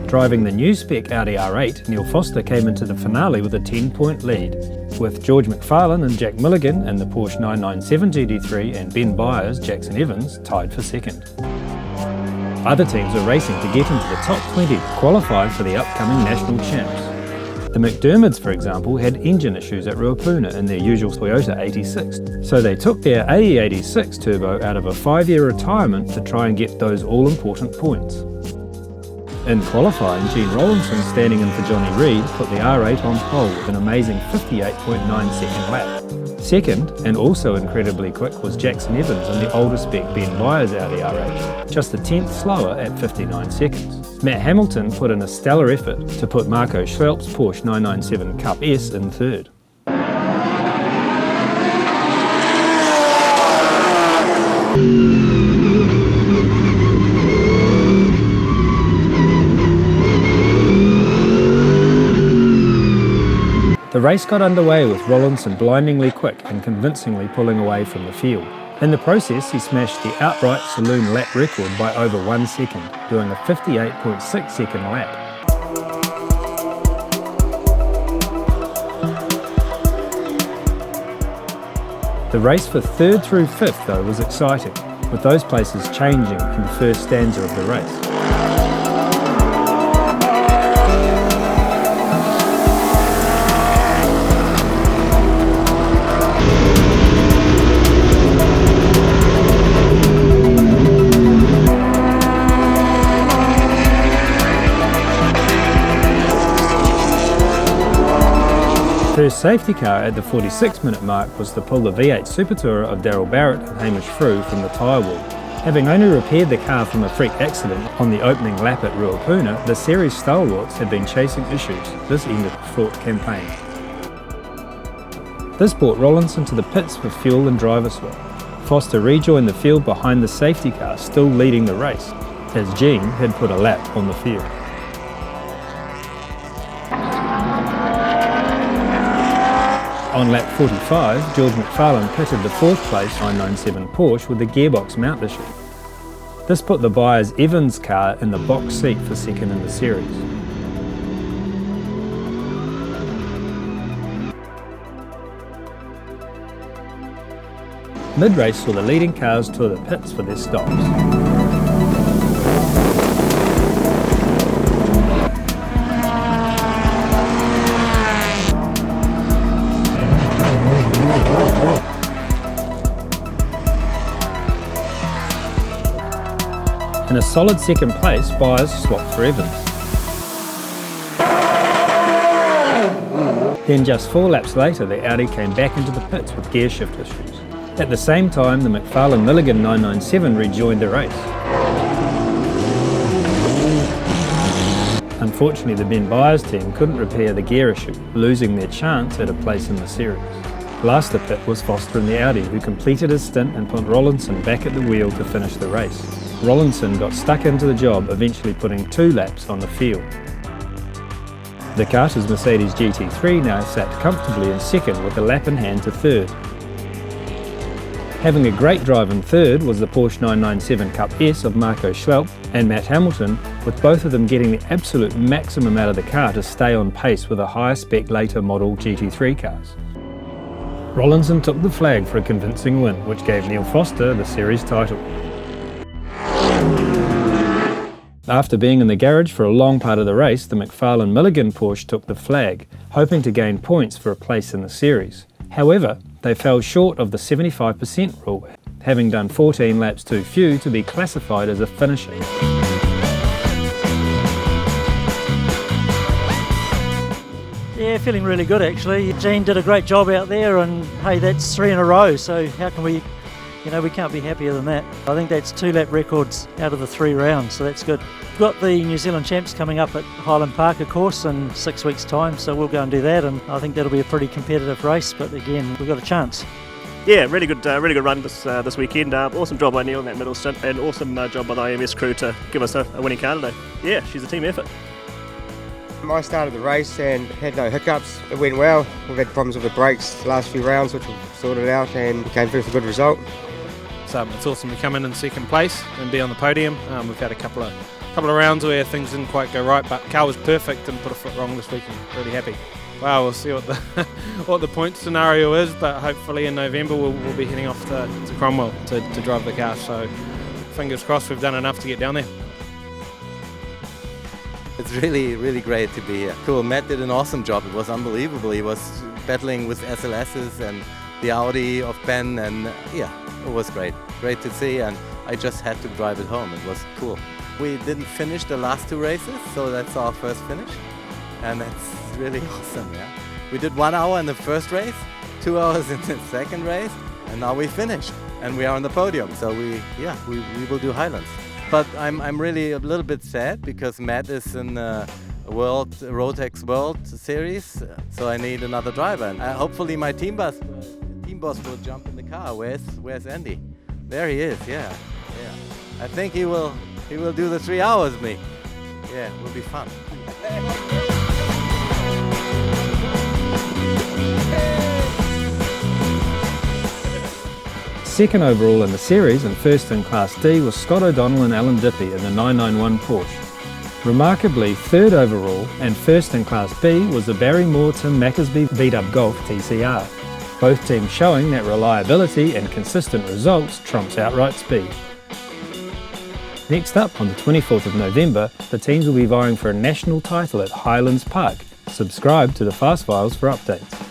Driving the new spec Audi R8, Neil Foster came into the finale with a 10-point lead, with George McFarlane and Jack Milligan in the Porsche 997 GT3 and Ben Byers, Jackson Evans tied for second. Other teams were racing to get into the top 20 to qualify for the upcoming national champs. The McDermotts, for example, had engine issues at Ruapuna in their usual Toyota 86, so they took their AE86 turbo out of a 5-year retirement to try and get those all-important points. In qualifying, Gene Rollinson, standing in for Johnny Reid, put the R8 on pole with an amazing 58.9 second lap. Second, and also incredibly quick, was Jackson Evans in the older spec Ben Byers Audi R8, just a tenth slower at 59 seconds. Matt Hamilton put in a stellar effort to put Marco Schwelp's Porsche 997 Cup S in third. The race got underway with Rollinson blindingly quick and convincingly pulling away from the field. In the process, he smashed the outright saloon lap record by over 1 second, doing a 58.6 second lap. The race for 3rd through 5th, though, was exciting, with those places changing in the first stanza of the race. First safety car at the 46-minute mark was to pull the V8 Super Tourer of Daryl Barrett and Hamish Frew from the tyre wall. Having only repaired the car from a freak accident on the opening lap at Ruapuna, the series stalwarts had been chasing issues. This ended a fraught campaign. This brought Rollinson to the pits for fuel and driver swap. Foster rejoined the field behind the safety car, still leading the race, as Gene had put a lap on the field. On lap 45, George McFarlane pitted the 4th place 997 Porsche with a gearbox mount issue. This put the Byers-Evans car in the box seat for second in the series. Mid-race saw the leading cars tour the pits for their stops. In a solid second place, Byers swapped for Evans. Then just 4 laps later, the Audi came back into the pits with gear shift issues. At the same time, the McFarlane-Milligan 997 rejoined the race. Unfortunately, the Ben Byers team couldn't repair the gear issue, losing their chance at a place in the series. Last to pit was Foster in the Audi, who completed his stint and put Rollinson back at the wheel to finish the race. Rollinson got stuck into the job, eventually putting 2 laps on the field. The Carter's Mercedes GT3 now sat comfortably in second with a lap in hand to third. Having a great drive in third was the Porsche 997 Cup S of Marco Schwelp and Matt Hamilton, with both of them getting the absolute maximum out of the car to stay on pace with the higher spec later model GT3 cars. Rollinson took the flag for a convincing win, which gave Neil Foster the series title. After being in the garage for a long part of the race, the McFarlane-Milligan Porsche took the flag, hoping to gain points for a place in the series. However, they fell short of the 75% rule, having done 14 laps too few to be classified as a finisher. Yeah, feeling really good actually. Gene did a great job out there, and hey, that's 3 in a row, so how can we, we can't be happier than that. I think that's 2 lap records out of the 3 rounds, so that's good. We've got the New Zealand Champs coming up at Highland Park, of course, in 6 weeks' time, so we'll go and do that, and I think that'll be a pretty competitive race, but again, we've got a chance. Yeah, really good run this weekend. Awesome job by Neil in that middle stint, and awesome job by the IMS crew to give us a winning car today. Yeah, she's a team effort. I started the race and had no hiccups. It went well. We've had problems with the brakes the last few rounds, which we've sorted out, and came through with a good result. So it's awesome to come in second place and be on the podium. We've had a couple of rounds where things didn't quite go right, but car was perfect, didn't put a foot wrong this week. I'm really happy. Well, we'll see what the what the point scenario is, but hopefully in November we'll be heading off to Cromwell to drive the car. So fingers crossed we've done enough to get down there. It's really great to be here. Cool, Matt did an awesome job. It was unbelievable. He was battling with SLSs and the Audi of Ben, and yeah, it was great. Great to see, and I just had to drive it home. It was cool. We didn't finish the last two races, so that's our first finish, and that's really awesome. Yeah, we did 1 hour in the first race, 2 hours in the second race, and now we finished, and we are on the podium. So we will do Highlands. But I'm really a little bit sad because Matt is in Rotax World Series, so I need another driver. And hopefully my team boss will jump in the car. Where's Andy? There he is. Yeah. I think he will do the 3 hours with me. Yeah, it will be fun. Second overall in the series and first in Class D was Scott O'Donnell and Alan Dippy in the 991 Porsche. Remarkably, third overall and first in Class B was the Barry Moore-Tim Mackesby beat-up Golf TCR. Both teams showing that reliability and consistent results trumps outright speed. Next up, on the 24th of November, the teams will be vying for a national title at Highlands Park. Subscribe to the Fast Files for updates.